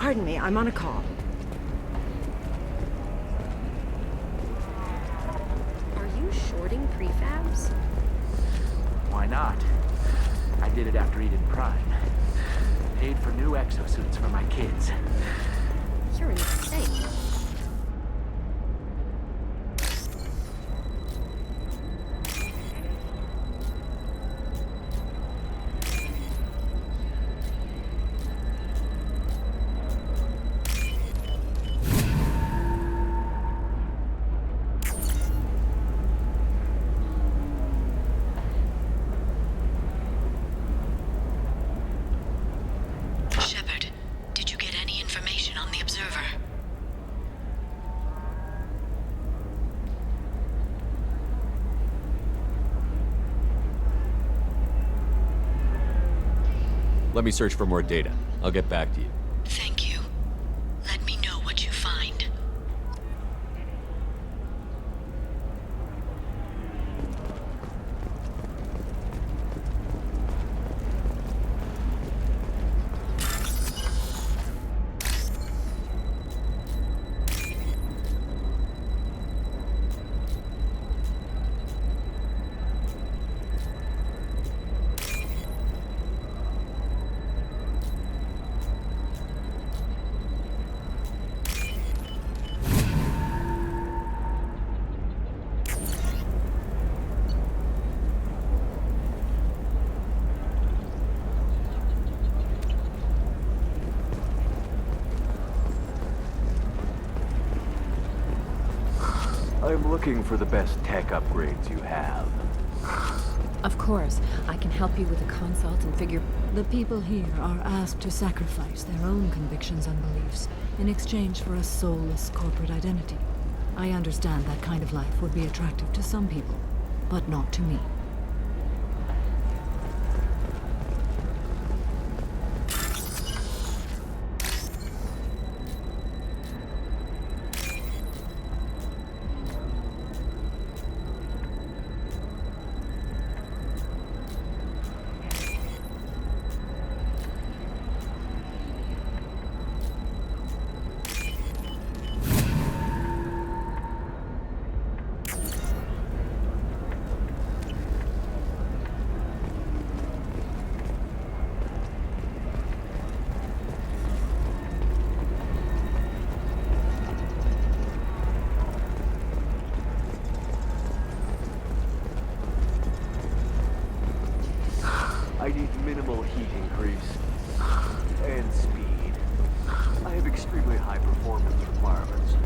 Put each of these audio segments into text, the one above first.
Pardon me, I'm on a call. Are you shorting prefabs? Why not? I did it after Eden Prime. Paid for new exosuits for my kids. You're insane. Let me search for more data. I'll get back to you. Thank you. Let me know what you find. I'm looking for the best tech upgrades you have. Of course, I can help you with a consult and figure... The people here are asked to sacrifice their own convictions and beliefs in exchange for a soulless corporate identity. I understand that kind of life would be attractive to some people, but not to me. I need minimal heat increase and speed. I have extremely high performance requirements.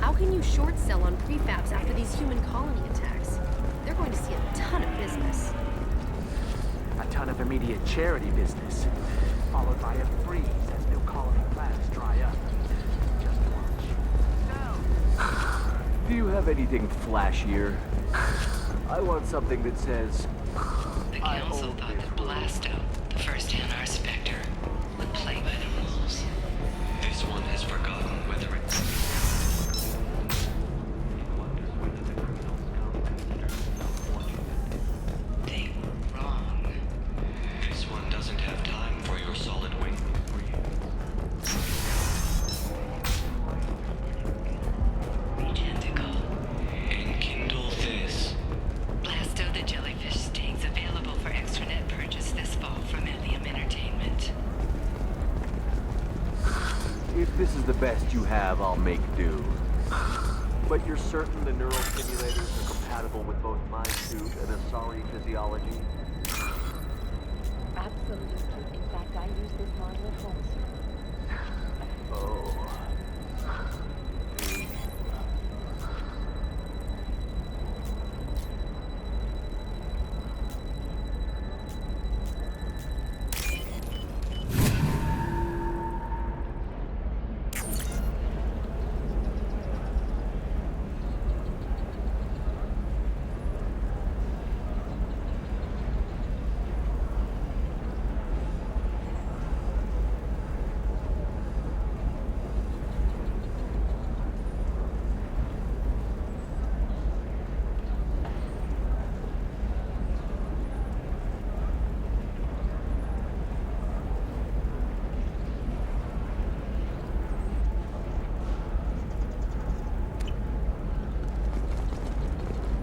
How can you short sell on prefabs after these human colony attacks? They're going to see a ton of business. A ton of immediate charity business, followed by a freeze as new colony plans dry up. Just watch. Do you have anything flashier? I want something that says... The council thought that Blasto, the first Hanar Spectre, would play by the rules. This one has forgotten whether it's... They were wrong. This one doesn't have time for your solid wing. Regentical. Enkindle this. Blasto the jellyfish steaks available for extranet purchase this fall from Ilium Entertainment. If this is the best you have, I'll make do. But you're certain the neural stimulators are compatible with both my suit and Asari physiology? Absolutely. In fact, I use this model at home, sir. Oh.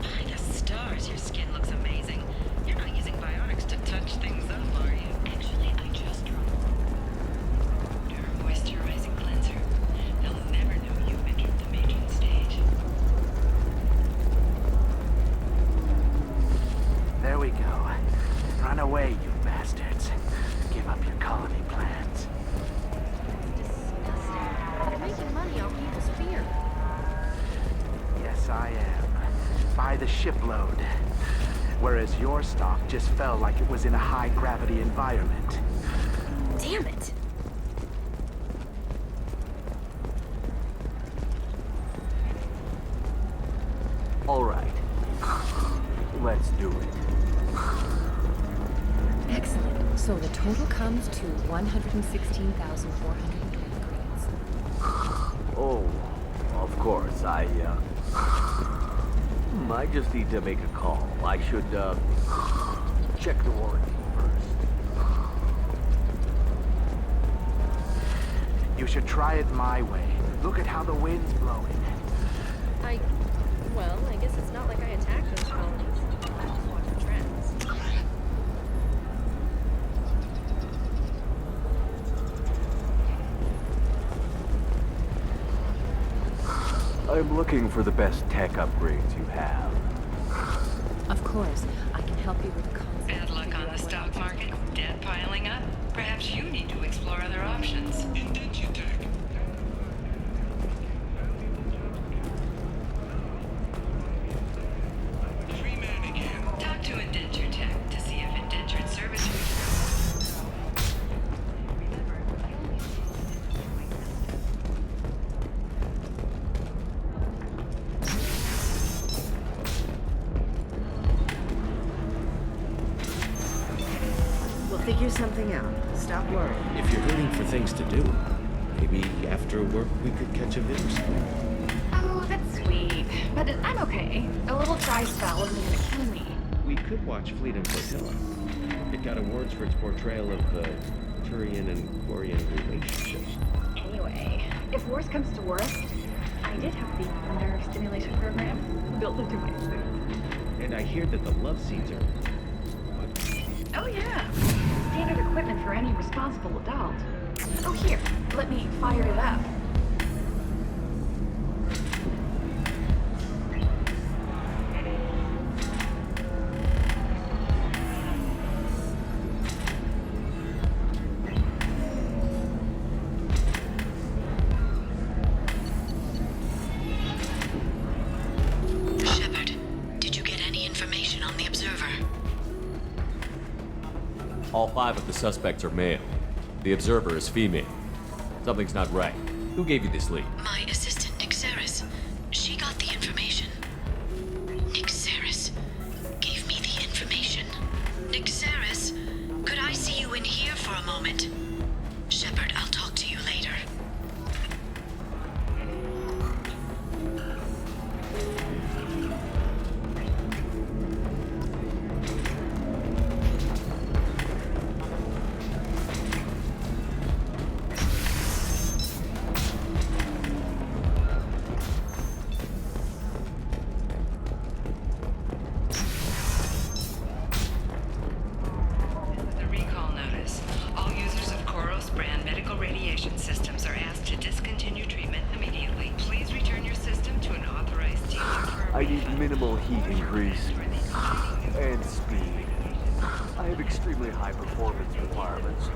By the stars, your skin looks amazing. You're not using bionics to touch things up, are you? Actually, I just dropped your moisturizing cleanser. They'll never know you've entered the matron stage. There we go. Run away, you bastards. Give up your colony plans. Disgusting. You're making money on people's fear. Yes, I am. By the shipload. Whereas your stock just fell like it was in a high-gravity environment. Damn it. All right. Let's do it. Excellent. So the total comes to 116,420 credits. Oh, of course, I just need to make a call. I should, check the warranty first. You should try it my way. Look at how the wind's blowing. Well, I guess it's not like I attacked those colonies. I just watch the trends. I'm looking for the best tech upgrades you have. Of course, I can help you with the concept. Bad luck on the stock market? Debt piling up? Perhaps you need to explore other options. Indentutech. Free man again. Talk to Indentutech to see if indentured service. We'll figure something out. Stop worrying. If you're looking for things to do, maybe after work we could catch a Vim's. Oh, that's sweet. But I'm okay. A little dry spell isn't gonna kill me. We could watch Fleet and Flotilla. It got awards for its portrayal of the Turian and Quarian relationships. Anyway, if worse comes to worst, I did have the nerve stimulation program built into my suit. And I hear that the love seeds are... Oh yeah. Standard equipment for any responsible adult. Oh here, let me fire it up. Shepard, did you get any information on the Observer? All 5 of the suspects are male. The Observer is female. Something's not right. Who gave you this lead? My assistant, Nixeris. She got the information. Nixeris gave me the information. Nixeris, could I see you in here for a moment? Shepard, I'll talk to you later. The recall notice. All users of Koros brand medical radiation systems are asked to discontinue treatment immediately. Please return your system to an authorized dealer for a I need refund. minimal heat increase For the exciting and speed. I have extremely high performance requirements.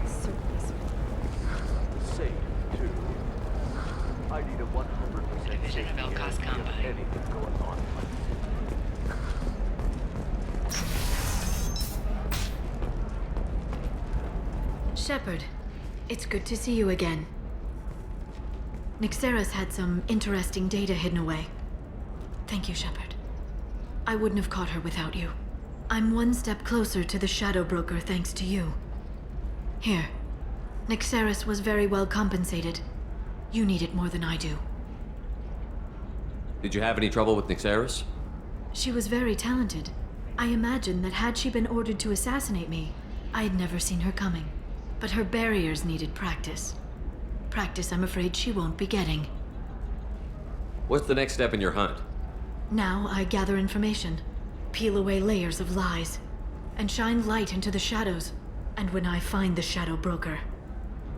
Certainly, sir. Safe, too. I need a 100% Division safety of El Cos guarantee Combat. if anything's going on. Shepard, it's good to see you again. Nixeris had some interesting data hidden away. Thank you, Shepard. I wouldn't have caught her without you. I'm one step closer to the Shadow Broker thanks to you. Here. Nixeris was very well compensated. You need it more than I do. Did you have any trouble with Nixeris? She was very talented. I imagine that had she been ordered to assassinate me, I'd never seen her coming. But her barriers needed practice. Practice I'm afraid she won't be getting. What's the next step in your hunt? Now I gather information, peel away layers of lies, and shine light into the shadows. And when I find the Shadow Broker,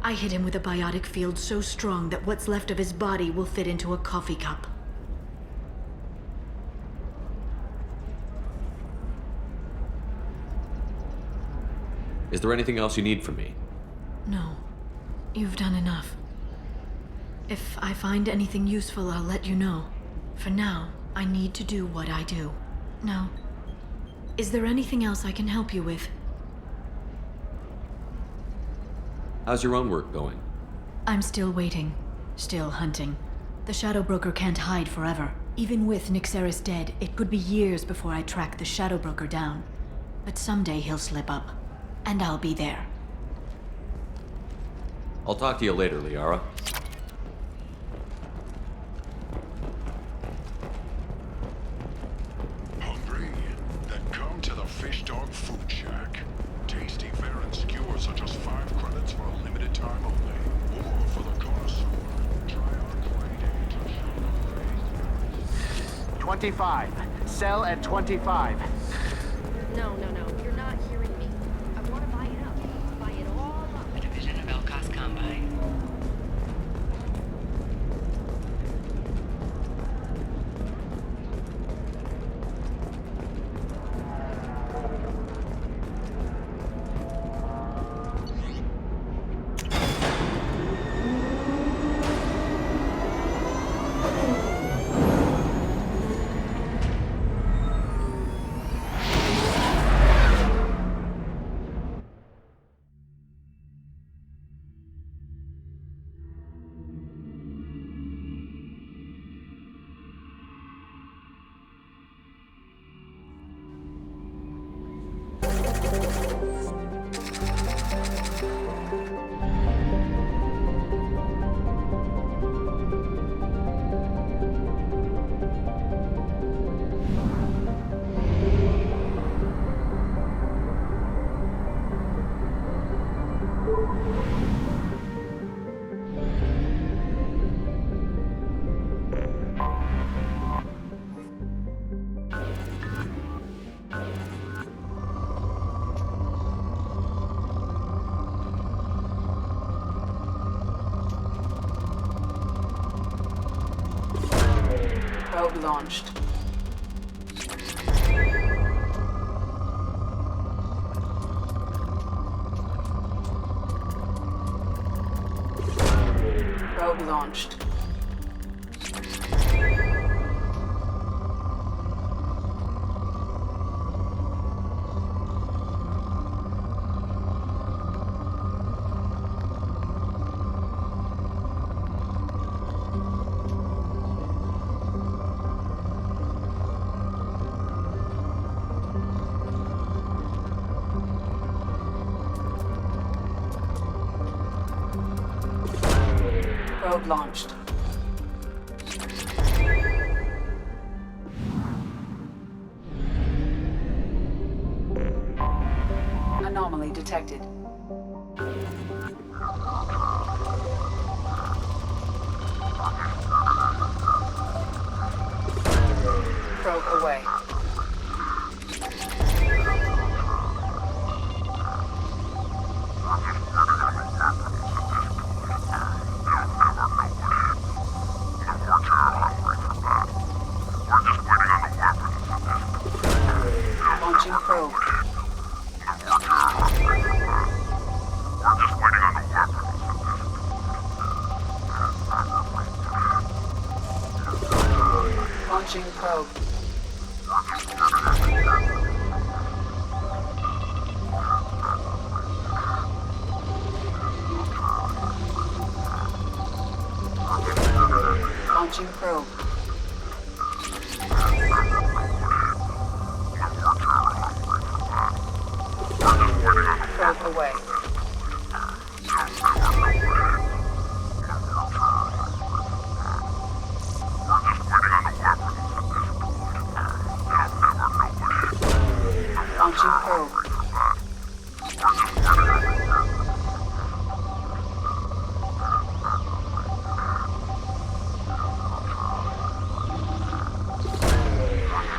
I hit him with a biotic field so strong that what's left of his body will fit into a coffee cup. Is there anything else you need from me? No. You've done enough. If I find anything useful, I'll let you know. For now, I need to do what I do. Now, is there anything else I can help you with? How's your own work going? I'm still waiting. Still hunting. The Shadow Broker can't hide forever. Even with Nixeris dead, it could be years before I track the Shadow Broker down. But someday he'll slip up. and I'll be there. I'll talk to you later, Liara. Hungry? Then come to the Fish Dog Food Shack. Tasty fare and skewers are just 5 credits for a limited time only. Or for the connoisseur, try our great age of 25. Sell at 25. No. You're not hearing me. I want to buy it up. Buy it all up. A division of Elcos Combine. Probe launched. Probe launched. Probe launched. Anomaly detected. Probe away. Launching probe. Launching probe. Launching probe. Probe away. Launching probe.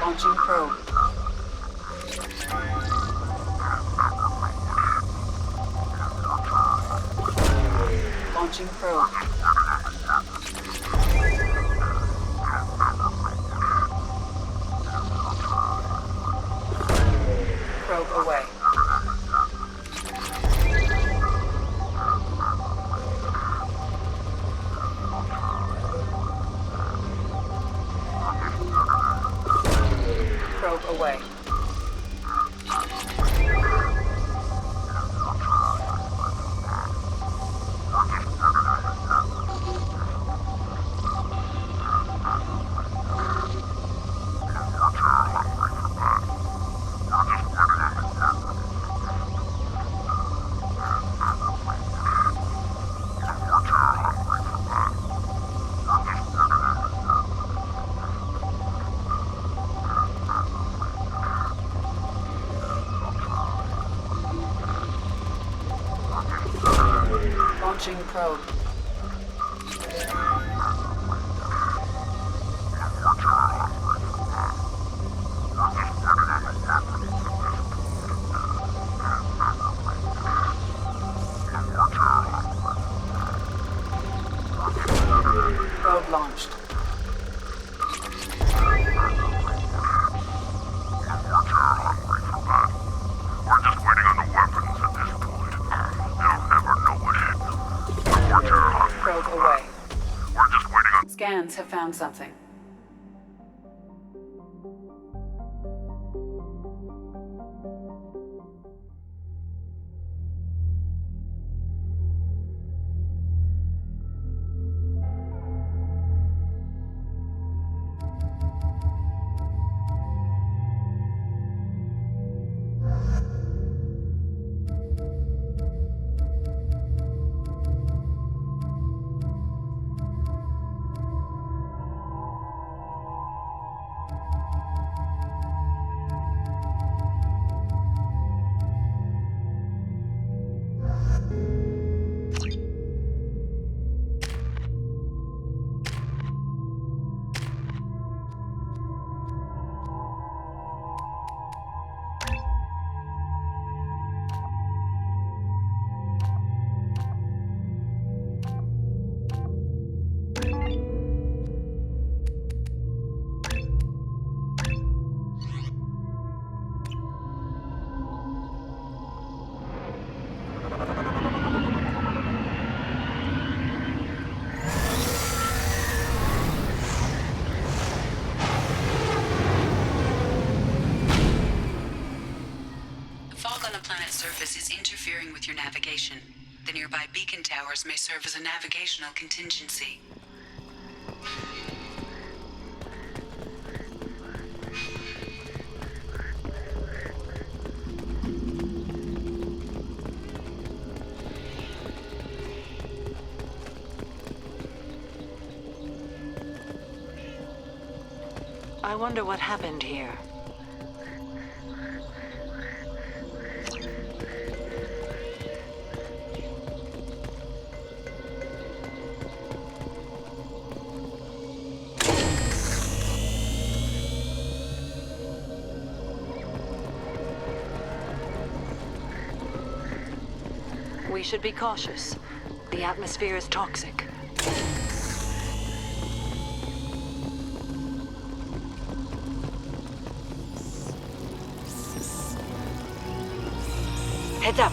Launching probe. Launching probe. Probe away. Probe away. Launching probe. Probe launched. We're just waiting on the weapons at this point. They'll never know what hit them. We're terrified. Probe away. We're just waiting on... Scans have found something. Surface is interfering with your navigation. The nearby beacon towers may serve as a navigational contingency. I wonder what happened here. We should be cautious. The atmosphere is toxic. Heads up.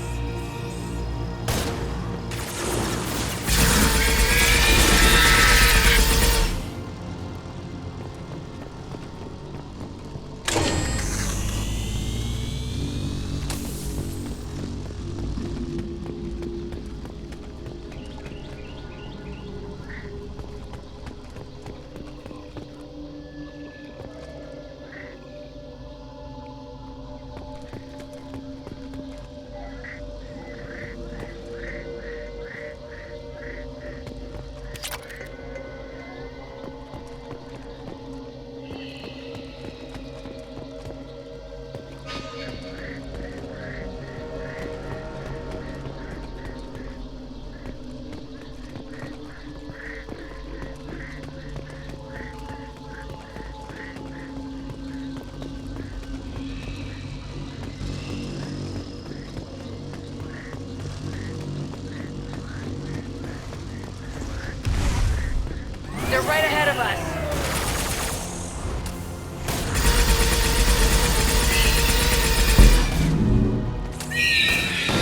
They're right ahead of us.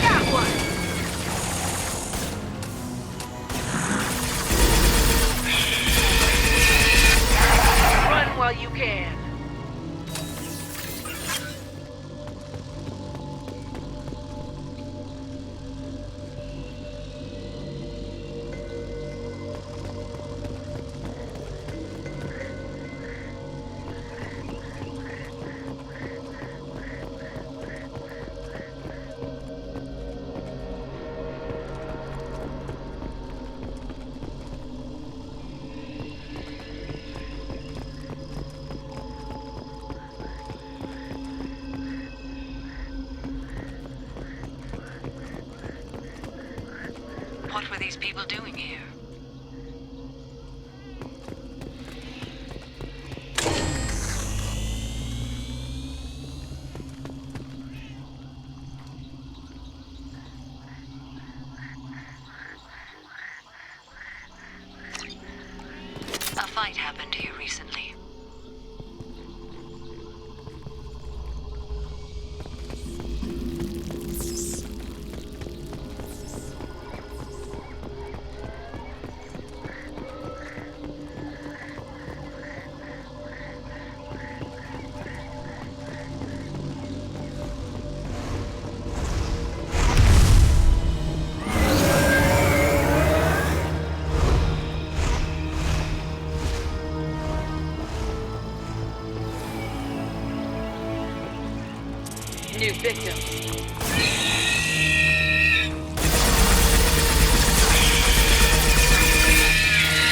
Got one. Run while you can. people doing here? A fight happened here recently. New victim.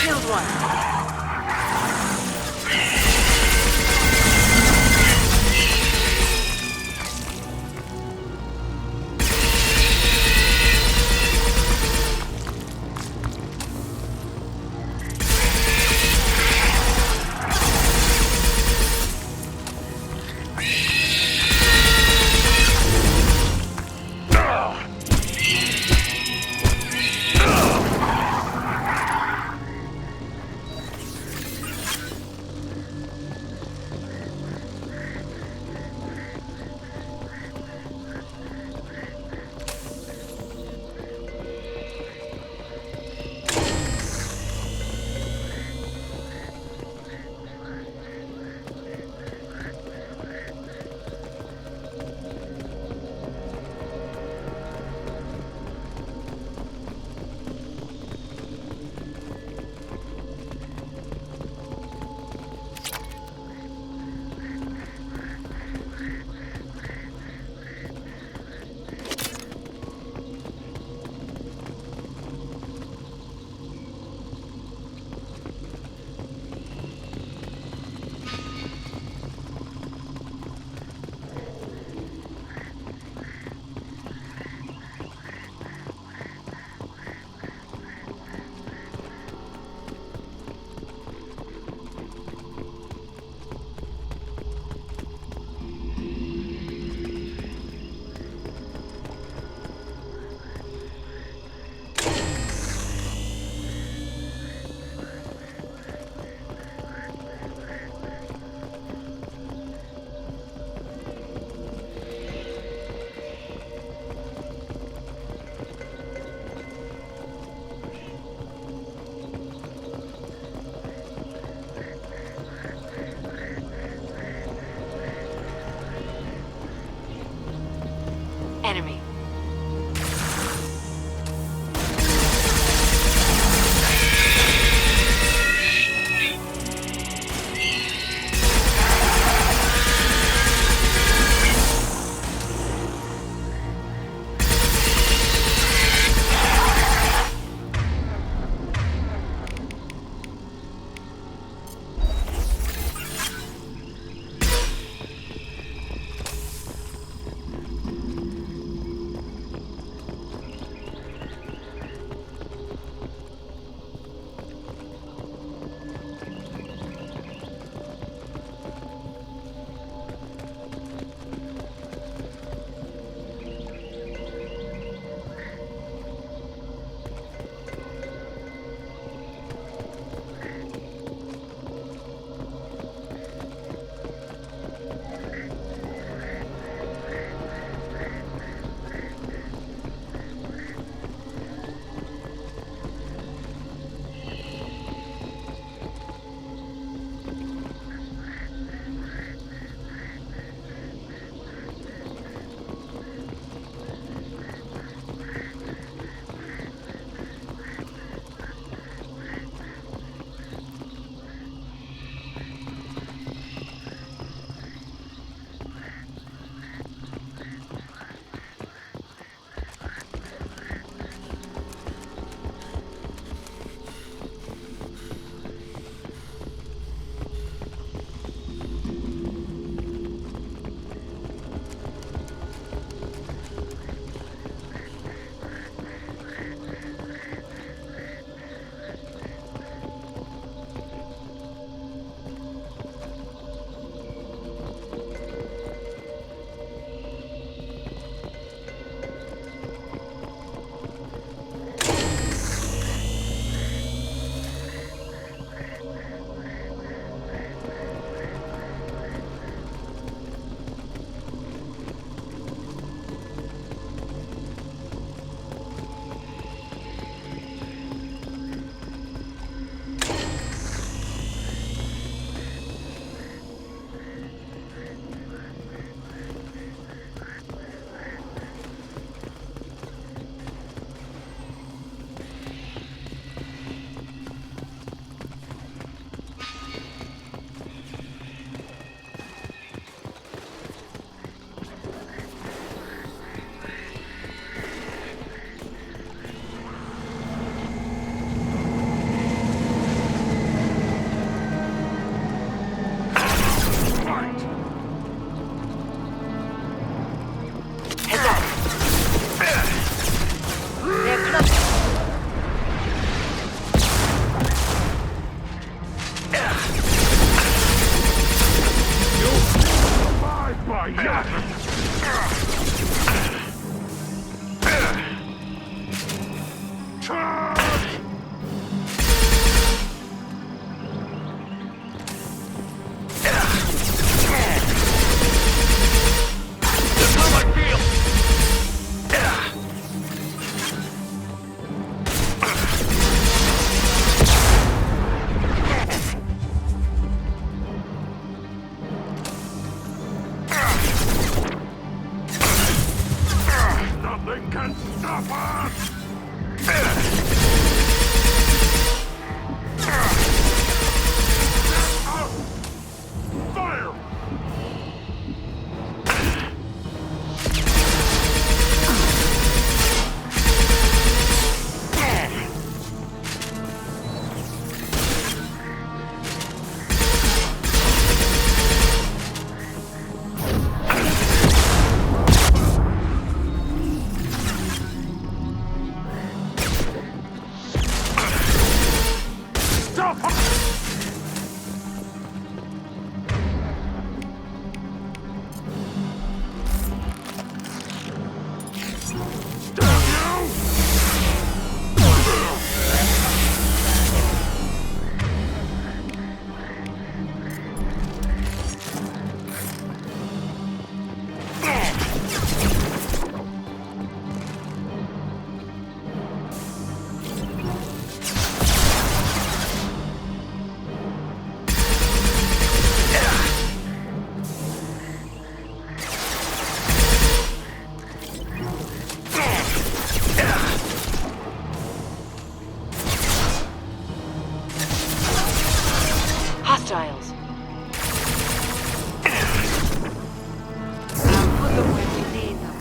Killed one. Hostiles. I'll put them where we need them.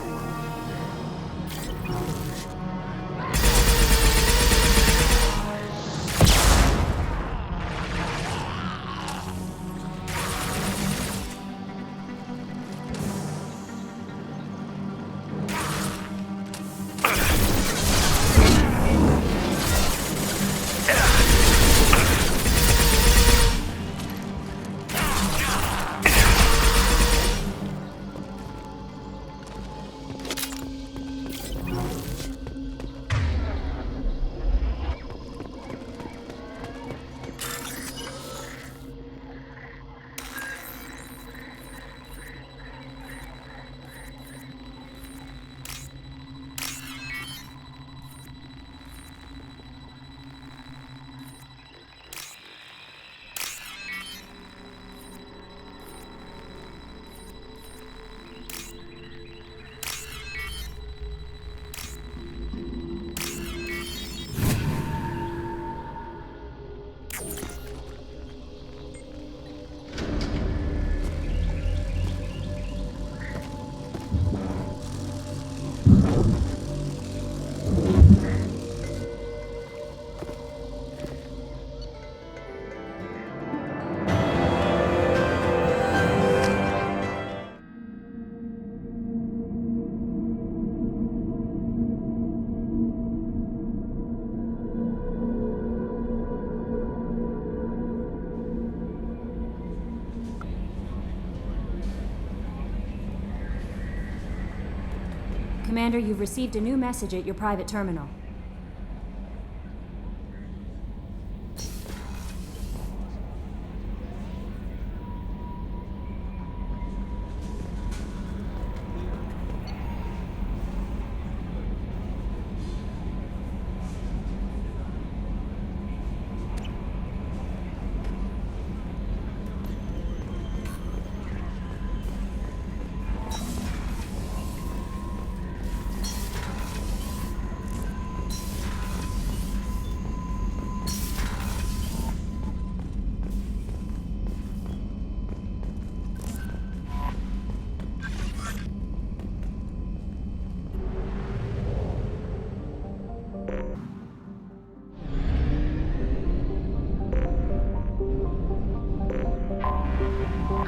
Commander, you've received a new message at your private terminal.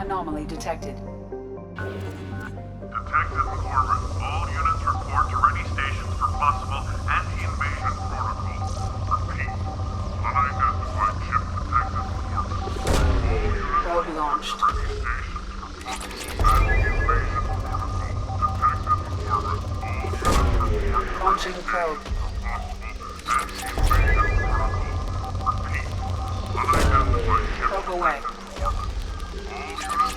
Anomaly detected. Detected in orbit. All units report to ready stations for possible anti-invasion protocol. Repeat. Unidentified ship detected in orbit. Probe launched. Launching probe. Probe away.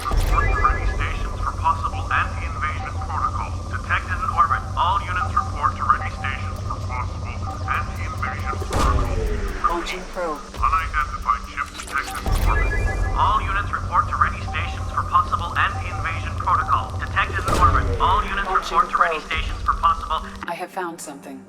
Report to ready stations for possible anti-invasion protocol. Detected in orbit. All units report to ready stations for possible anti-invasion protocol. Launching probe. Unidentified ship detected in orbit. All units report to ready stations for possible anti-invasion protocol. Detected in orbit. All units report to ready stations for possible... I have found something.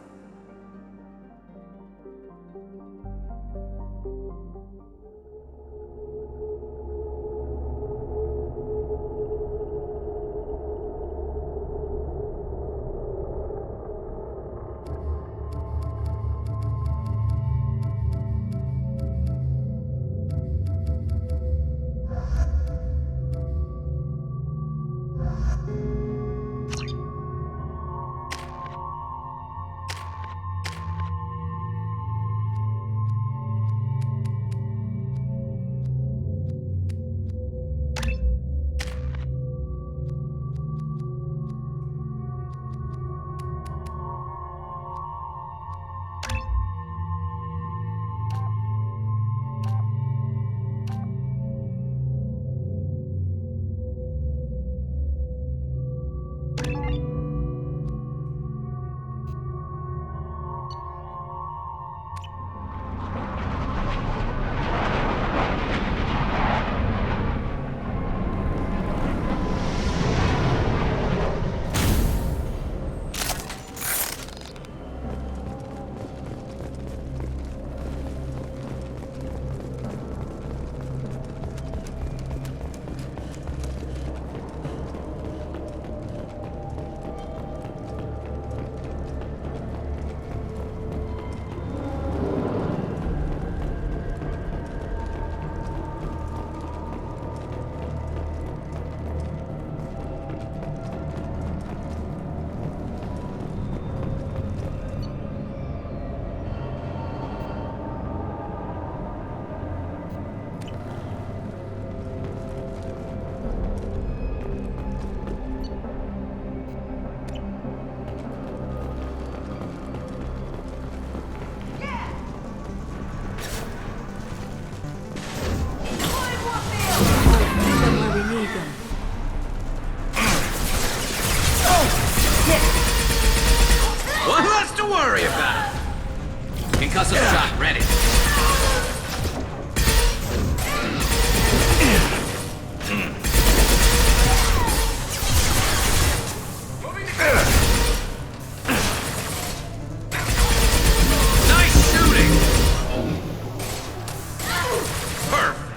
Perfect.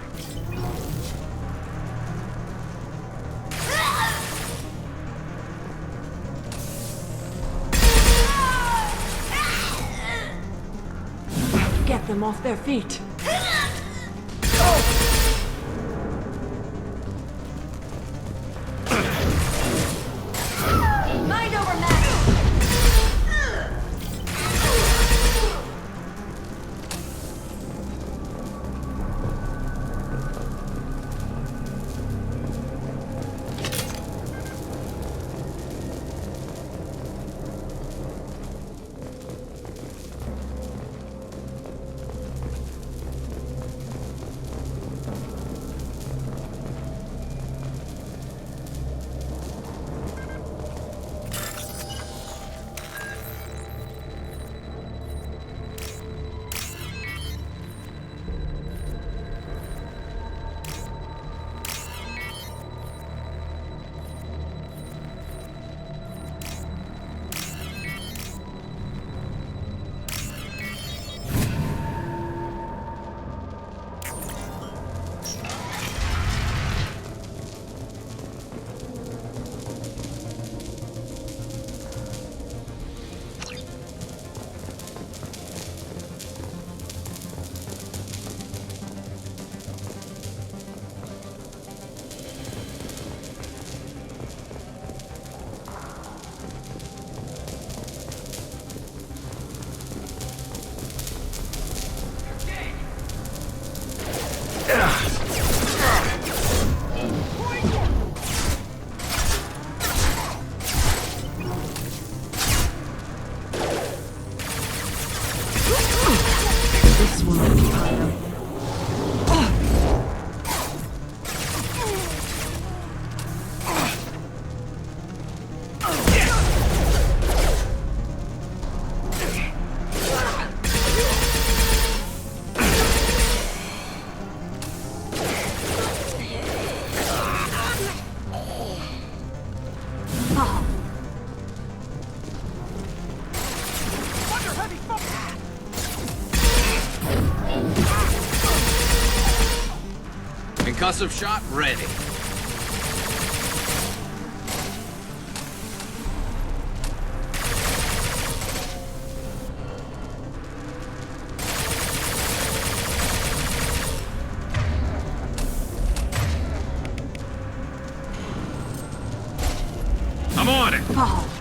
Get them off their feet. Mind over matter. This one. Concussive shot ready. I'm on it. Oh.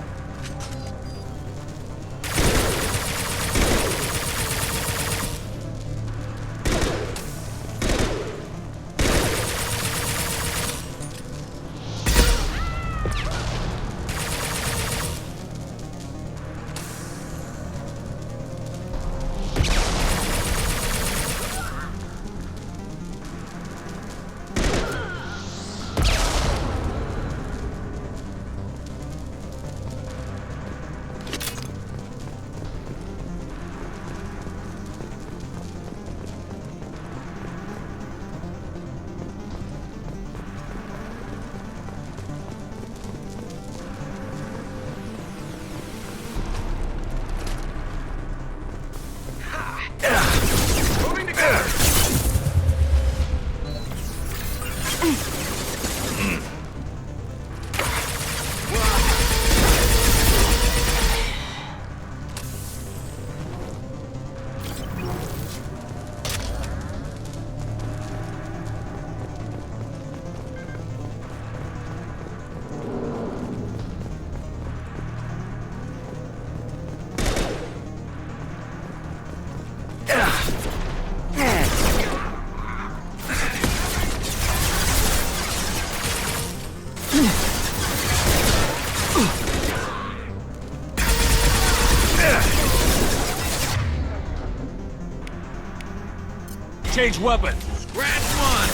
Change weapon. Scratch one.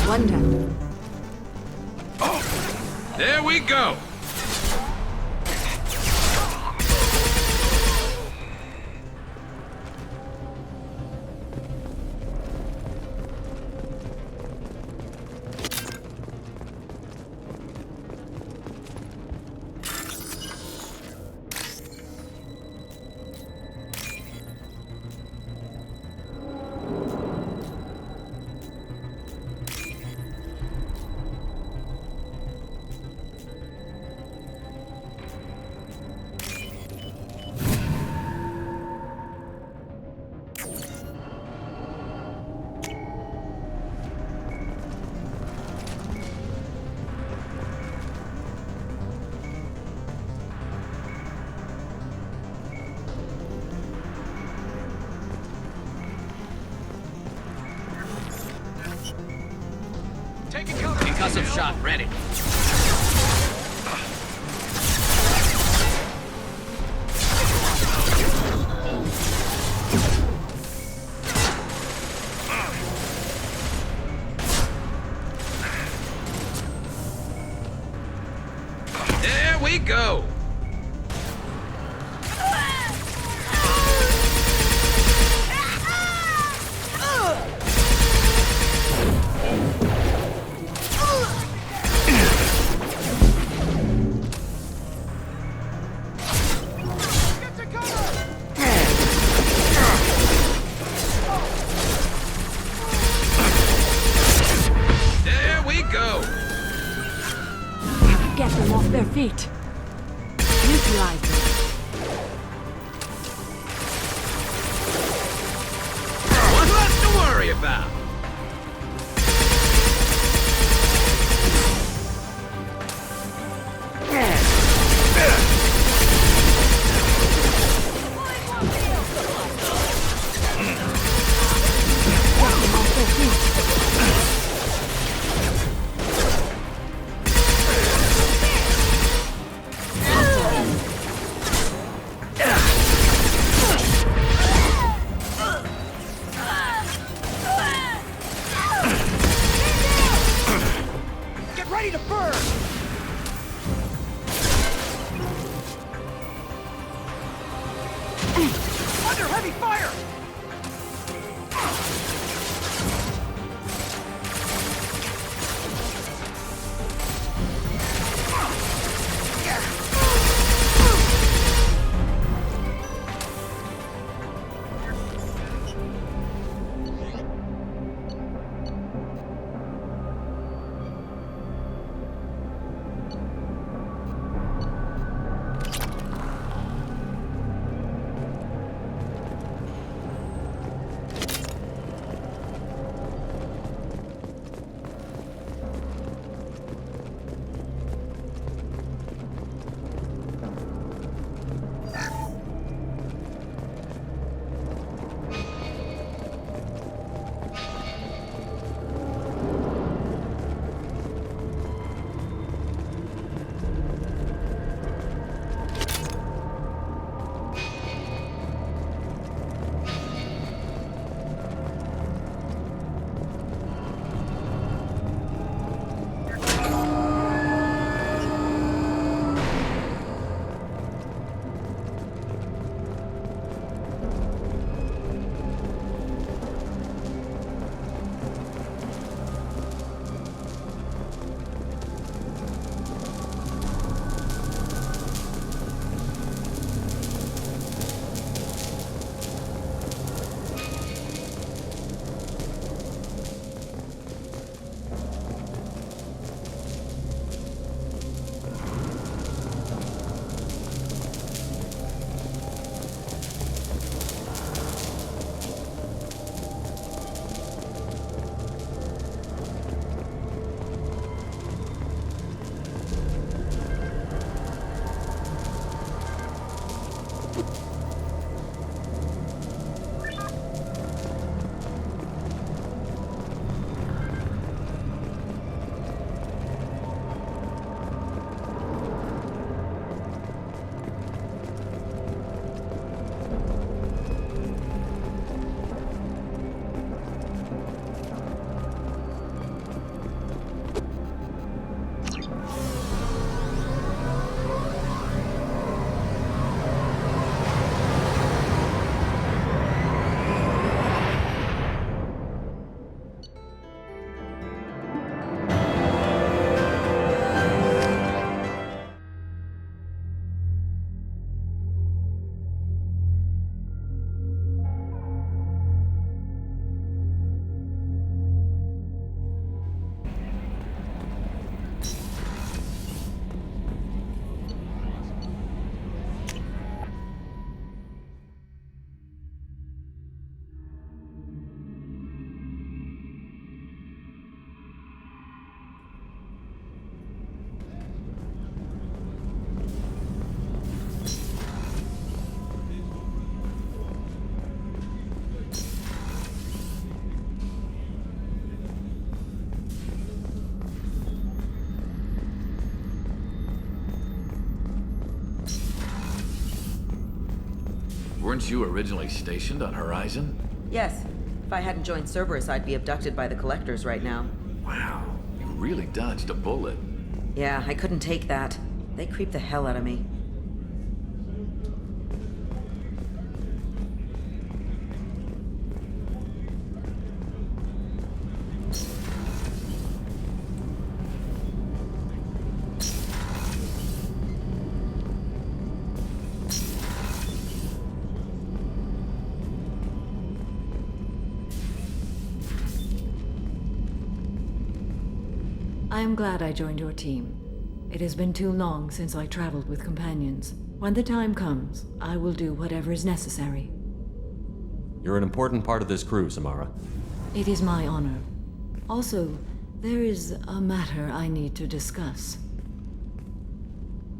One down. Oh, there we go. Concussive shot ready. There we go. There we go. Get them off their feet. Neutralize them. What's left to worry about? Get them off their feet. Weren't you originally stationed on Horizon? Yes. If I hadn't joined Cerberus, I'd be abducted by the Collectors right now. Wow, you really dodged a bullet. Yeah, I couldn't take that. They creep the hell out of me. I am glad I joined your team. It has been too long since I traveled with companions. When the time comes, I will do whatever is necessary. You're an important part of this crew, Samara. It is my honor. Also, there is a matter I need to discuss.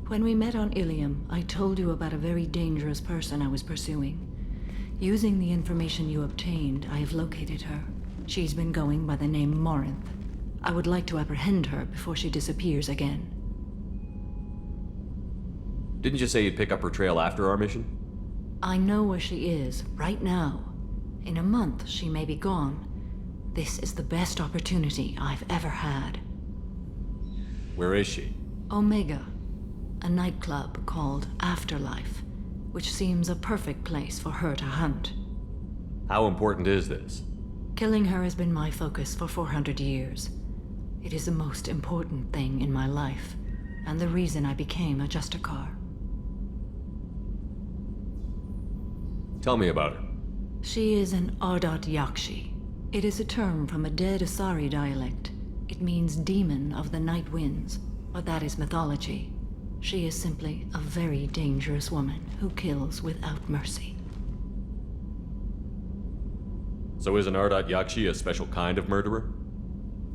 When we met on Ilium, I told you about a very dangerous person I was pursuing. Using the information you obtained, I have located her. She's been going by the name Morinth. I would like to apprehend her before she disappears again. Didn't you say you'd pick up her trail after our mission? I know where she is, right now. In a month, she may be gone. This is the best opportunity I've ever had. Where is she? Omega, a nightclub called Afterlife, which seems a perfect place for her to hunt. How important is this? Killing her has been my focus for 400 years. It is the most important thing in my life, and the reason I became a Justicar. Tell me about her. She is an Ardat Yakshi. It is a term from a dead Asari dialect. It means demon of the night winds, but that is mythology. She is simply a very dangerous woman who kills without mercy. So is an Ardat Yakshi a special kind of murderer?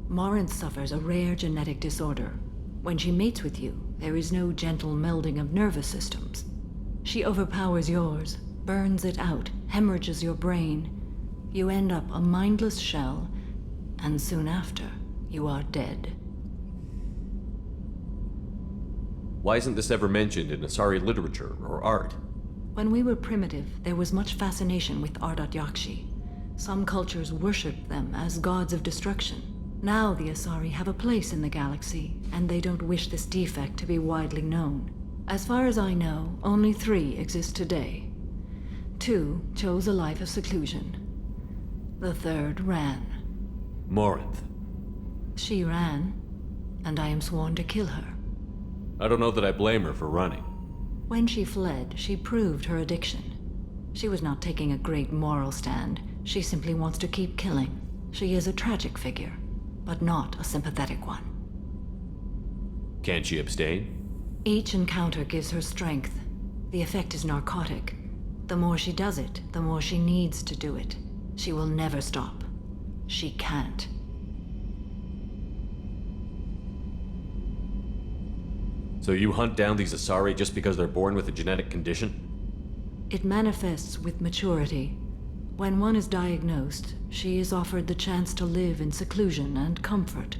Morinth suffers a rare genetic disorder. When she mates with you, there is no gentle melding of nervous systems. She overpowers yours, burns it out, hemorrhages your brain. You end up a mindless shell, and soon after, you are dead. Why isn't this ever mentioned in Asari literature or art? When we were primitive, there was much fascination with Ardat Yakshi. Some cultures worshipped them as gods of destruction. Now the Asari have a place in the galaxy, and they don't wish this defect to be widely known. As far as I know, only 3 exist today. 2 chose a life of seclusion. The 3rd ran. Morinth. She ran, and I am sworn to kill her. I don't know that I blame her for running. When she fled, she proved her addiction. She was not taking a great moral stand. She simply wants to keep killing. She is a tragic figure, but not a sympathetic one. Can she abstain? Each encounter gives her strength. The effect is narcotic. The more she does it, the more she needs to do it. She will never stop. She can't. So you hunt down these Asari just because they're born with a genetic condition? It manifests with maturity. When one is diagnosed, she is offered the chance to live in seclusion and comfort.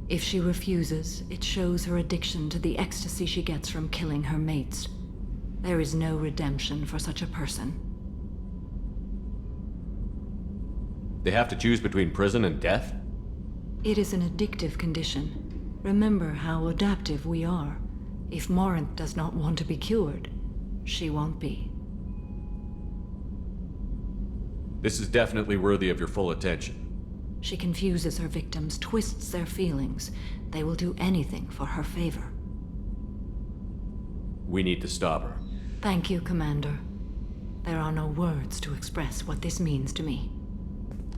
If she refuses, it shows her addiction to the ecstasy she gets from killing her mates. There is no redemption for such a person. They have to choose between prison and death? It is an addictive condition. Remember how adaptive we are. If Morinth does not want to be cured, she won't be. This is definitely worthy of your full attention. She confuses her victims, twists their feelings. They will do anything for her favor. We need to stop her. Thank you, Commander. There are no words to express what this means to me.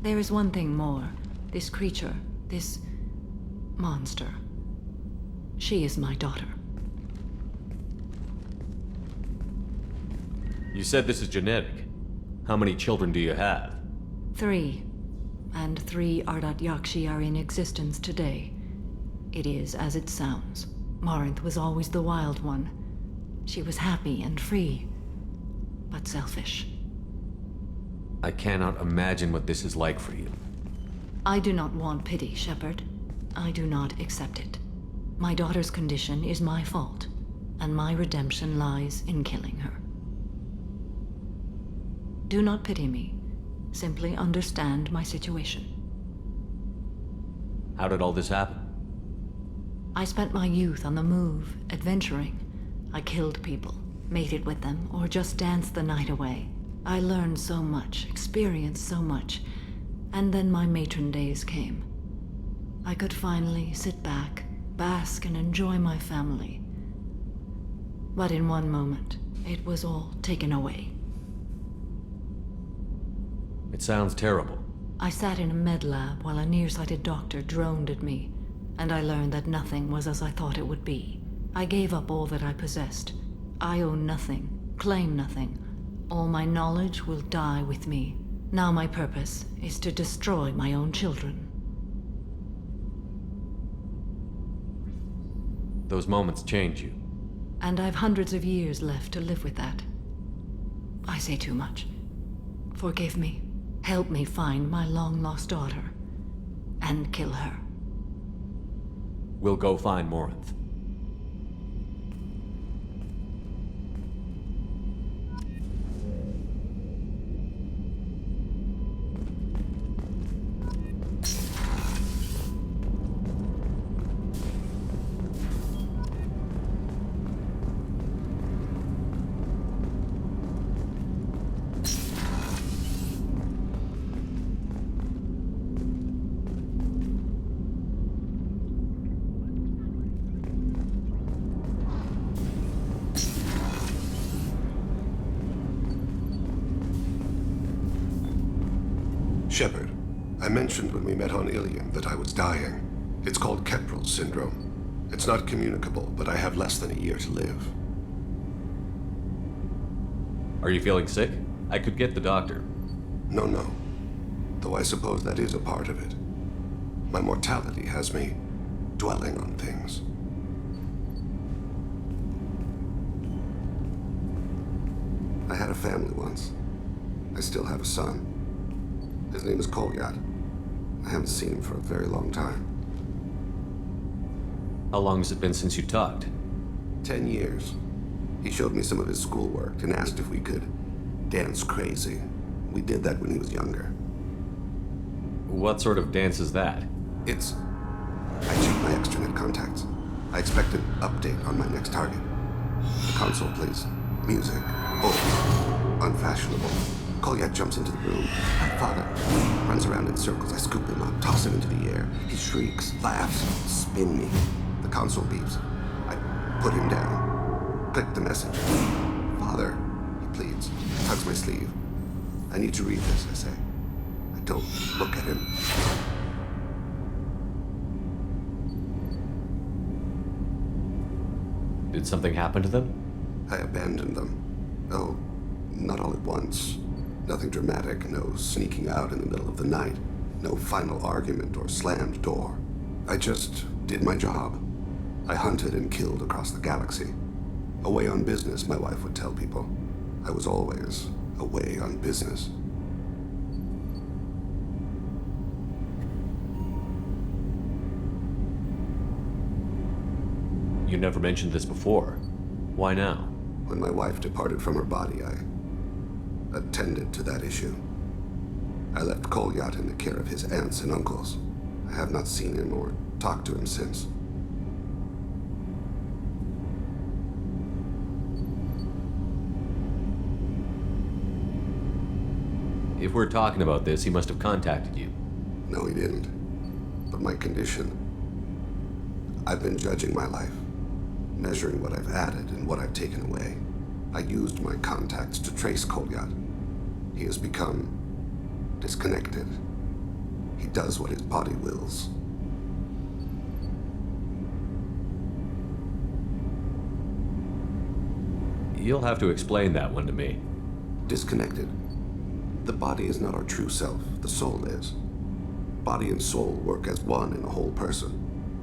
There is one thing more. This creature, this monster. She is my daughter. You said this is genetic. How many children do you have? 3. And 3 Ardat Yakshi are in existence today. It is as it sounds. Morinth was always the wild one. She was happy and free, but selfish. I cannot imagine what this is like for you. I do not want pity, Shepard. I do not accept it. My daughter's condition is my fault, and my redemption lies in killing her. Do not pity me. Simply understand my situation. How did all this happen? I spent my youth on the move, adventuring. I killed people, mated with them, or just danced the night away. I learned so much, experienced so much, and then my matron days came. I could finally sit back, bask, and enjoy my family. But in one moment, it was all taken away. It sounds terrible. I sat in a med lab while a nearsighted doctor droned at me, and I learned that nothing was as I thought it would be. I gave up all that I possessed. I own nothing, claim nothing. All my knowledge will die with me. Now my purpose is to destroy my own children. Those moments change you. And I've hundreds of years left to live with that. I say too much. Forgive me. Help me find my long-lost daughter. And kill her. We'll go find Morinth. Shepard, I mentioned when we met on Ilium that I was dying. It's called Kepral's syndrome. It's not communicable, but I have less than a year to live. Are you feeling sick? I could get the doctor. No. Though I suppose that is a part of it. My mortality has me dwelling on things. I had a family once. I still have a son. His name is Kolyat. I haven't seen him for a very long time. How long has it been since you talked? 10 years. He showed me some of his schoolwork and asked if we could dance crazy. We did that when he was younger. What sort of dance is that? I check my extranet contacts. I expect an update on my next target. The console plays music. Oh, unfashionable. Kolyat jumps into the room. My father runs around in circles. I scoop him up, toss him into the air. He shrieks, laughs, spin me. The console beeps. I put him down. Click the message. Father, he pleads, tugs my sleeve. I need to read this, I say. I don't look at him. Did something happen to them? I abandoned them. Oh, not all at once. Nothing dramatic, no sneaking out in the middle of the night, no final argument or slammed door. I just did my job. I hunted and killed across the galaxy. Away on business, my wife would tell people. I was always away on business. You never mentioned this before. Why now? When my wife departed from her body, I attended to that issue. I left Kolyat in the care of his aunts and uncles. I have not seen him or talked to him since. If we're talking about this, he must have contacted you. No, he didn't. But my condition... I've been judging my life, measuring what I've added and what I've taken away. I used my contacts to trace Kolyat. He has become disconnected. He does what his body wills. You'll have to explain that one to me. Disconnected. The body is not our true self, the soul is. Body and soul work as one in a whole person.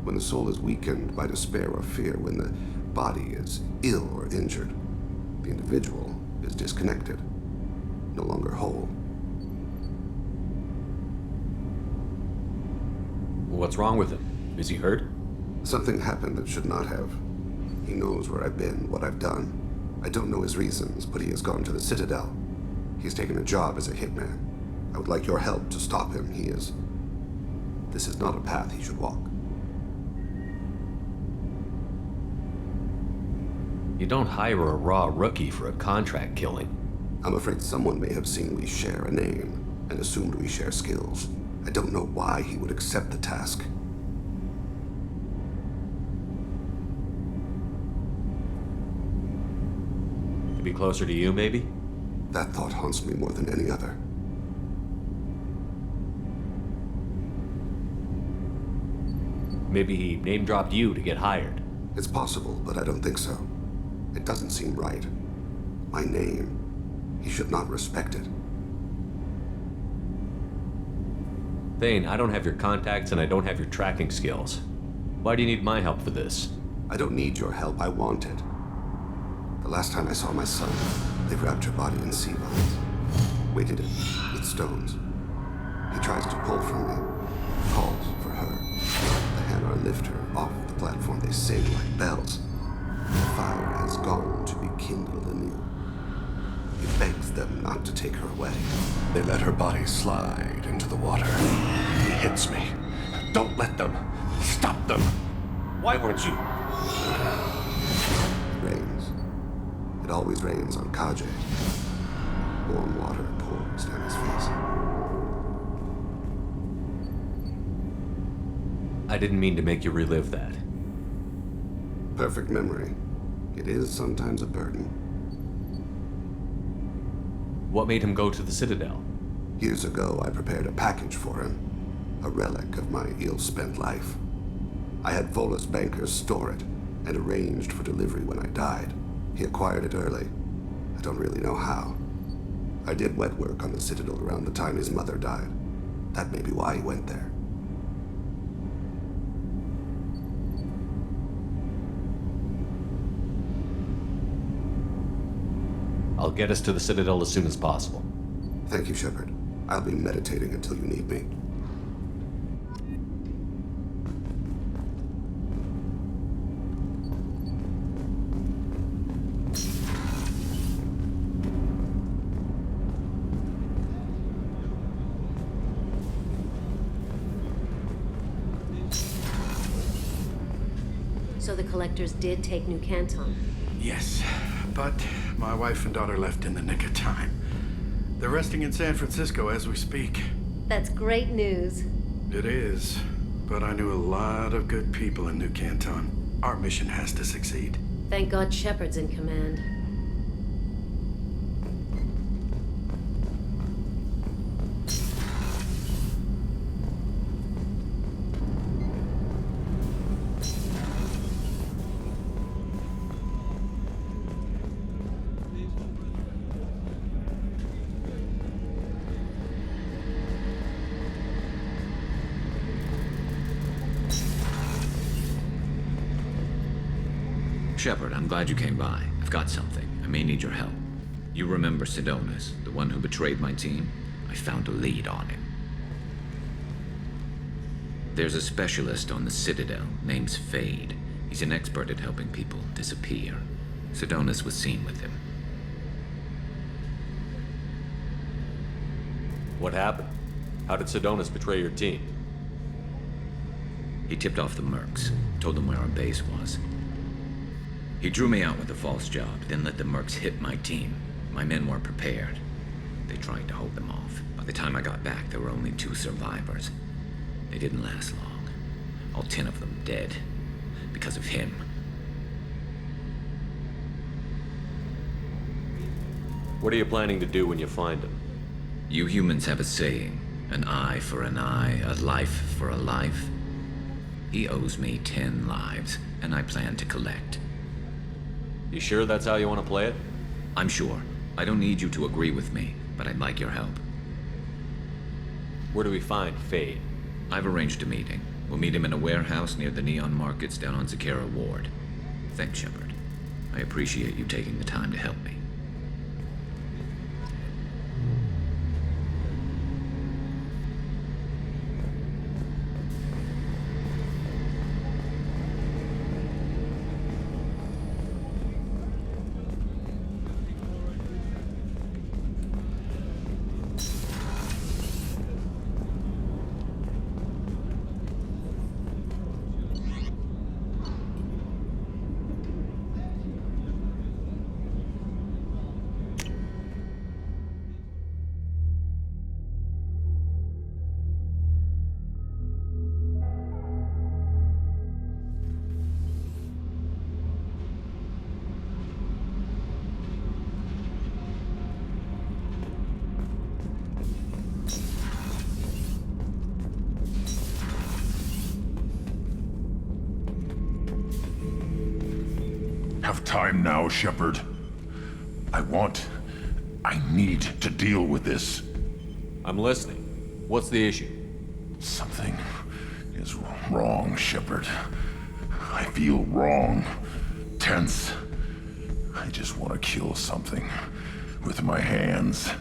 When the soul is weakened by despair or fear, when the body is ill or injured, the individual is disconnected, no longer whole. What's wrong with him? Is he hurt? Something happened that should not have. He knows where I've been, what I've done. I don't know his reasons, but he has gone to the Citadel. He's taken a job as a hitman. I would like your help to stop him. This is not a path he should walk. You don't hire a raw rookie for a contract killing. I'm afraid someone may have seen we share a name and assumed we share skills. I don't know why he would accept the task. To be closer to you, maybe? That thought haunts me more than any other. Maybe he name-dropped you to get hired. It's possible, but I don't think so. It doesn't seem right. My name. He should not respect it. Thane, I don't have your contacts and I don't have your tracking skills. Why do you need my help for this? I don't need your help. I want it. The last time I saw my son, they wrapped your body in sea vines, weighted it with stones. He tries to pull from me, calls for her. The Hanar lift her off the platform. They sing like bells. The fire has gone to be kindled anew. He begs them not to take her away. They let her body slide into the water. He hits me. Don't let them. Stop them. Why weren't you? Rains. It always rains on Kaje. Warm water pours down his face. I didn't mean to make you relive that. Perfect memory. It is sometimes a burden. What made him go to the Citadel? Years ago, I prepared a package for him. A relic of my ill-spent life. I had Volus bankers store it, and arranged for delivery when I died. He acquired it early. I don't really know how. I did wet work on the Citadel around the time his mother died. That may be why he went there. I'll get us to the Citadel as soon as possible. Thank you, Shepard. I'll be meditating until you need me. So the collectors did take New Canton? Yes, but my wife and daughter left in the nick of time. They're resting in San Francisco as we speak. That's great news. It is, but I knew a lot of good people in New Canton. Our mission has to succeed. Thank God Shepard's in command. Shepard, I'm glad you came by. I've got something. I may need your help. You remember Sidonus, the one who betrayed my team? I found a lead on him. There's a specialist on the Citadel, name's Fade. He's an expert at helping people disappear. Sidonus was seen with him. What happened? How did Sidonus betray your team? He tipped off the mercs, told them where our base was. He drew me out with a false job, then let the mercs hit my team. My men weren't prepared. They tried to hold them off. By the time I got back, there were only 2 survivors. They didn't last long. All 10 of them dead. Because of him. What are you planning to do when you find him? You humans have a saying. An eye for an eye, a life for a life. He owes me 10 lives, and I plan to collect. You sure that's how you want to play it? I'm sure. I don't need you to agree with me, but I'd like your help. Where do we find Fade? I've arranged a meeting. We'll meet him in a warehouse near the Neon Markets down on Zakera Ward. Thanks, Shepard. I appreciate you taking the time to help me. have time now, Shepard? I need to deal with this. I'm listening. What's the issue? Something is wrong, Shepard. I feel wrong. Tense. I just want to kill something. With my hands.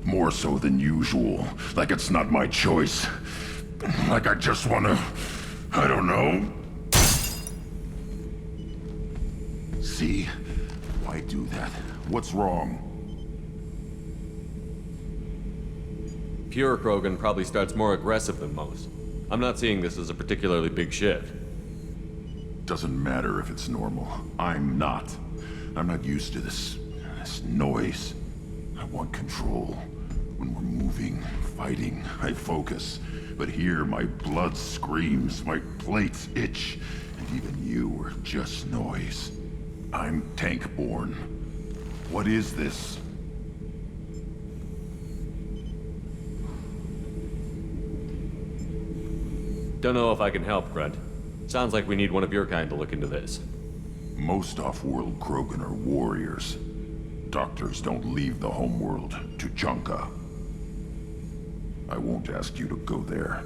More so than usual. Like it's not my choice. Like I just want to... I don't know. See? Why do that? What's wrong? Pure Krogan probably starts more aggressive than most. I'm not seeing this as a particularly big shift. Doesn't matter if it's normal. I'm not. I'm not used to this noise. I want control. When we're moving, fighting, I focus. But here, my blood screams, my plates itch, and even you are just noise. I'm tank-born. What is this? Don't know if I can help, Grunt. Sounds like we need one of your kind to look into this. Most off-world Krogan are warriors. Doctors don't leave the homeworld to Junka. I won't ask you to go there.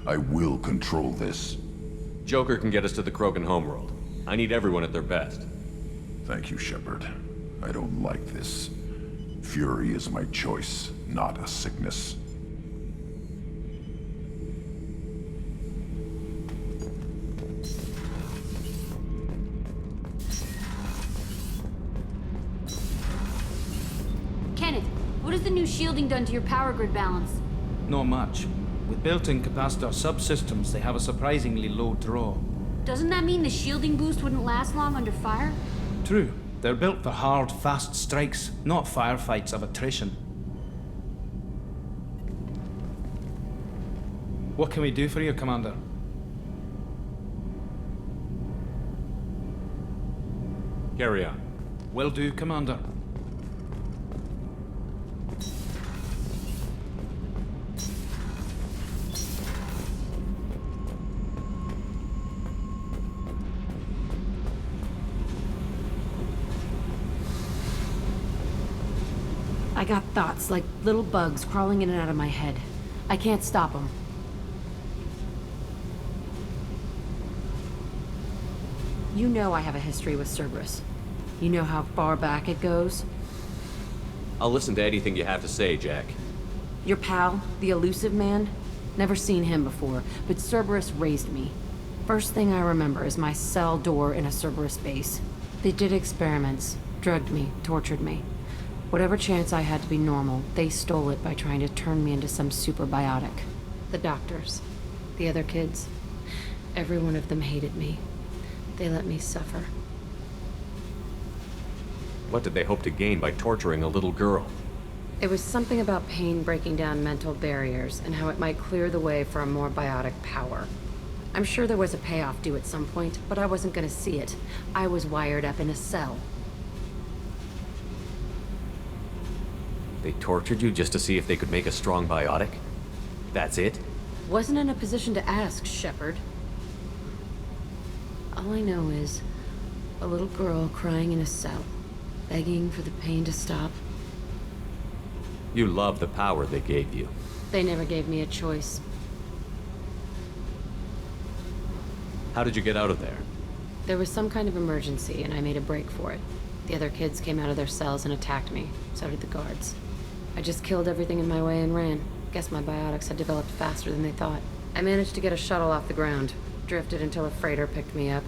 I will control this. Joker can get us to the Krogan homeworld. I need everyone at their best. Thank you, Shepard. I don't like this. Fury is my choice, not a sickness. Kenneth, what has the new shielding done to your power grid balance? Not much. With built-in capacitor subsystems, they have a surprisingly low draw. Doesn't that mean the shielding boost wouldn't last long under fire? True. They're built for hard, fast strikes, not firefights of attrition. What can we do for you, Commander? Carry on. Will do, Commander. I got thoughts like little bugs crawling in and out of my head. I can't stop them. You know I have a history with Cerberus. You know how far back it goes? I'll listen to anything you have to say, Jack. Your pal, the elusive man? Never seen him before, but Cerberus raised me. First thing I remember is my cell door in a Cerberus base. They did experiments, drugged me, tortured me. Whatever chance I had to be normal, they stole it by trying to turn me into some super biotic. The doctors, the other kids, every one of them hated me. They let me suffer. What did they hope to gain by torturing a little girl? It was something about pain breaking down mental barriers and how it might clear the way for a more biotic power. I'm sure there was a payoff due at some point, but I wasn't gonna see it. I was wired up in a cell. They tortured you just to see if they could make a strong biotic? That's it? Wasn't in a position to ask, Shepard. All I know is a little girl crying in a cell, begging for the pain to stop. You love the power they gave you. They never gave me a choice. How did you get out of there? There was some kind of emergency, and I made a break for it. The other kids came out of their cells and attacked me. So did the guards. I just killed everything in my way and ran. Guess my biotics had developed faster than they thought. I managed to get a shuttle off the ground. Drifted until a freighter picked me up.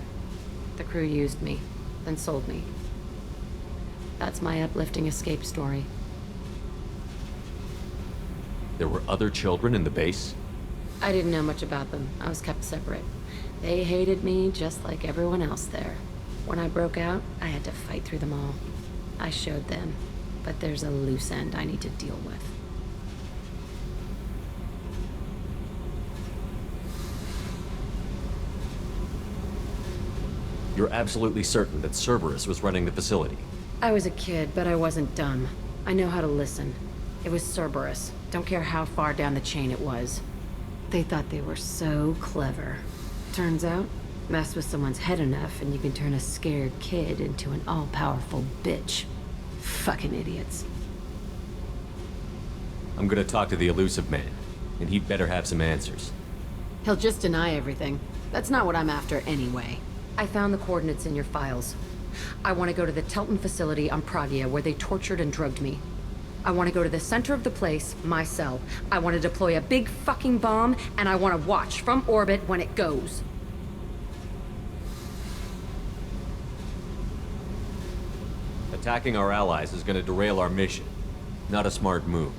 The crew used me, then sold me. That's my uplifting escape story. There were other children in the base? I didn't know much about them. I was kept separate. They hated me just like everyone else there. When I broke out, I had to fight through them all. I showed them, but there's a loose end I need to deal with. You're absolutely certain that Cerberus was running the facility? I was a kid, but I wasn't dumb. I know how to listen. It was Cerberus. Don't care how far down the chain it was. They thought they were so clever. Turns out, Mess with someone's head enough, and you can turn a scared kid into an all-powerful bitch. Fucking idiots. I'm gonna talk to the elusive man, and he'd better have some answers. He'll just deny everything. That's not what I'm after anyway. I found the coordinates in your files. I want to go to the Telton facility on Pragia where they tortured and drugged me. I want to go to the center of the place, my cell. I want to deploy a big fucking bomb, and I want to watch from orbit when it goes. Attacking our allies is gonna derail our mission. Not a smart move.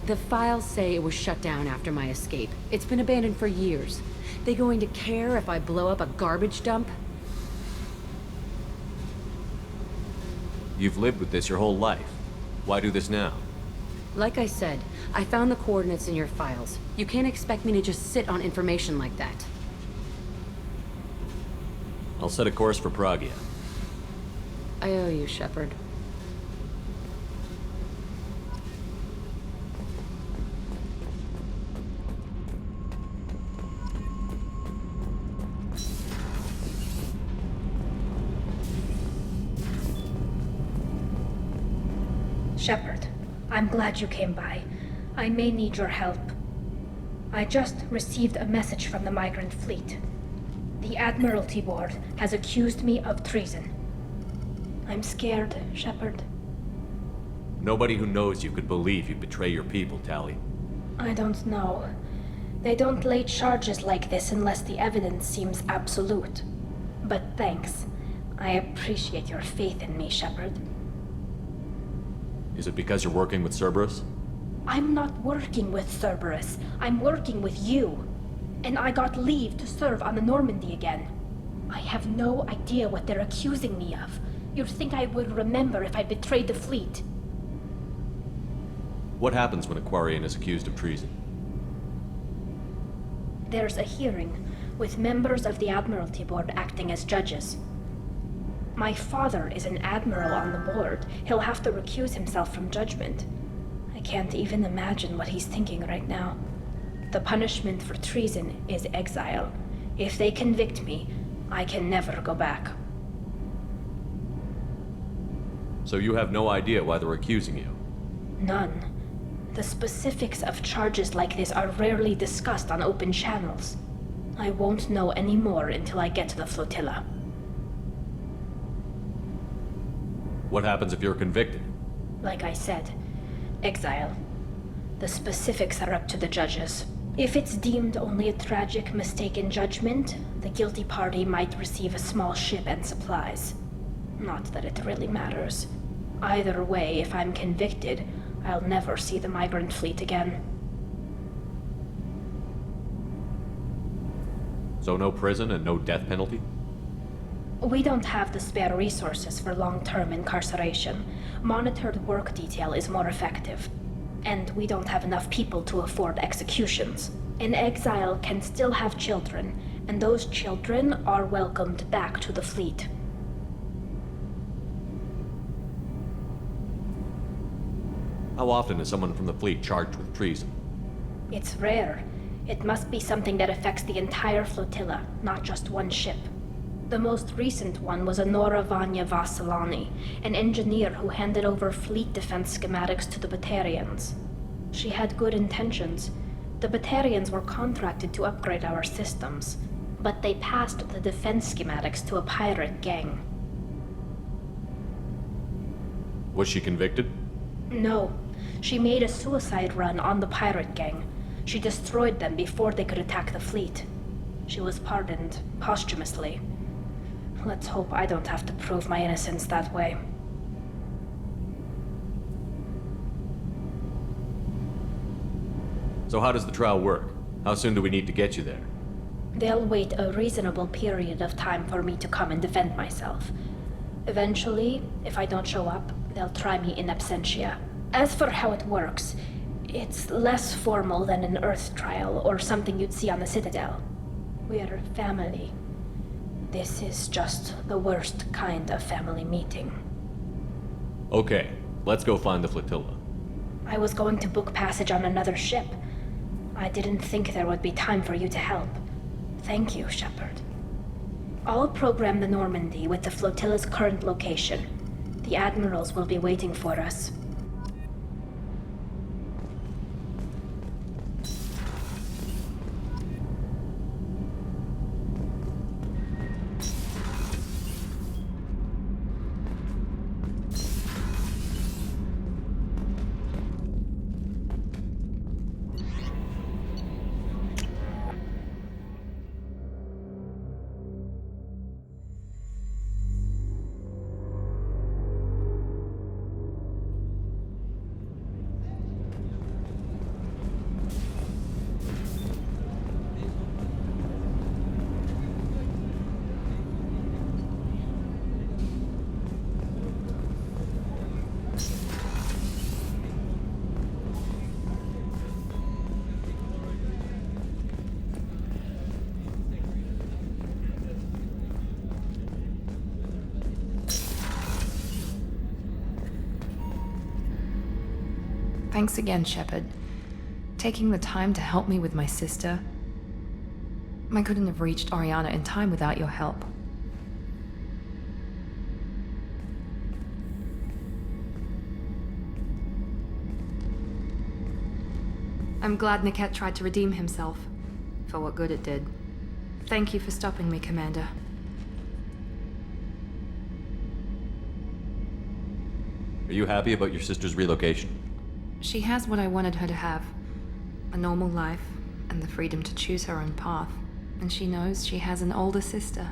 The files say it was shut down after my escape. It's been abandoned for years. They going to care if I blow up a garbage dump? You've lived with this your whole life. Why do this now? Like I said, I found the coordinates in your files. You can't expect me to just sit on information like that. I'll set a course for Pragia. I owe you, Shepard. Shepard, I'm glad you came by. I may need your help. I just received a message from the migrant fleet. The Admiralty Board has accused me of treason. I'm scared, Shepard. Nobody who knows you could believe you betray your people, Tali. I don't know. They don't lay charges like this unless the evidence seems absolute. But thanks. I appreciate your faith in me, Shepard. Is it because you're working with Cerberus? I'm not working with Cerberus. I'm working with you. And I got leave to serve on the Normandy again. I have no idea what they're accusing me of. You'd think I would remember if I betrayed the fleet. What happens when a Quarian is accused of treason? There's a hearing, with members of the Admiralty Board acting as judges. My father is an admiral on the board. He'll have to recuse himself from judgment. I can't even imagine what he's thinking right now. The punishment for treason is exile. If they convict me, I can never go back. So you have no idea why they're accusing you? None. The specifics of charges like this are rarely discussed on open channels. I won't know any more until I get to the flotilla. What happens if you're convicted? Like I said, exile. The specifics are up to the judges. If it's deemed only a tragic mistake in judgment, the guilty party might receive a small ship and supplies. Not that it really matters. Either way, if I'm convicted, I'll never see the migrant fleet again. So no prison and no death penalty? We don't have the spare resources for long-term incarceration. Monitored work detail is more effective. And we don't have enough people to afford executions. An exile can still have children, and those children are welcomed back to the fleet. How often is someone from the fleet charged with treason? It's rare. It must be something that affects the entire flotilla, not just one ship. The most recent one was Honora Vanya Vassilani, an engineer who handed over fleet defense schematics to the Batarians. She had good intentions. The Batarians were contracted to upgrade our systems, but they passed the defense schematics to a pirate gang. Was she convicted? No. She made a suicide run on the pirate gang. She destroyed them before they could attack the fleet. She was pardoned posthumously. Let's hope I don't have to prove my innocence that way. So how does the trial work? How soon do we need to get you there? They'll wait a reasonable period of time for me to come and defend myself. Eventually, if I don't show up, they'll try me in absentia. As for how it works, it's less formal than an Earth trial or something you'd see on the Citadel. We're family. This is just the worst kind of family meeting. Okay, let's go find the flotilla. I was going to book passage on another ship. I didn't think there would be time for you to help. Thank you, Shepard. I'll program the Normandy with the flotilla's current location. The admirals will be waiting for us. Thanks again, Shepard. Taking the time to help me with my sister. I couldn't have reached Oriana in time without your help. I'm glad Niket tried to redeem himself, for what good it did. Thank you for stopping me, Commander. Are you happy about your sister's relocation? She has what I wanted her to have. A normal life, and the freedom to choose her own path. And she knows she has an older sister.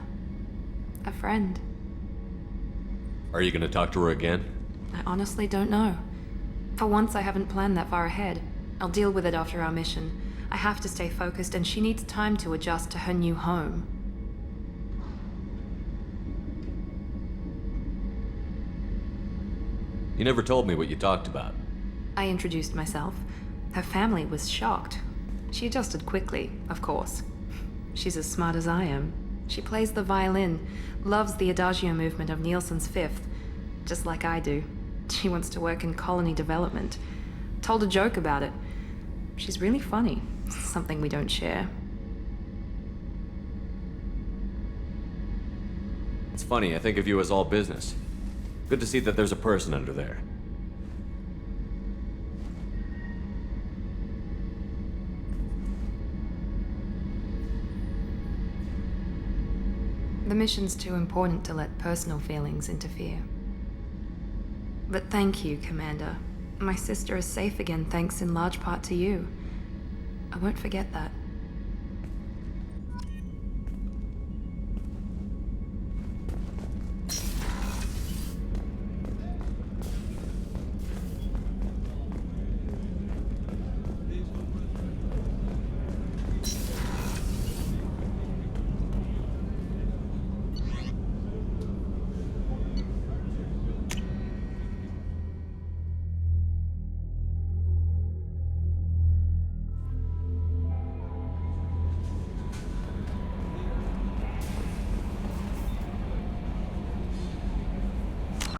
A friend. Are you gonna talk to her again? I honestly don't know. For once, I haven't planned that far ahead. I'll deal with it after our mission. I have to stay focused, and she needs time to adjust to her new home. You never told me what you talked about. I introduced myself. Her family was shocked. She adjusted quickly, of course. She's as smart as I am. She plays the violin, loves the adagio movement of Nielsen's Fifth, just like I do. She wants to work in colony development. Told a joke about it. She's really funny, something we don't share. It's funny, I think of you as all business. Good to see that there's a person under there. The mission's too important to let personal feelings interfere. But thank you, Commander. My sister is safe again thanks in large part to you. I won't forget that.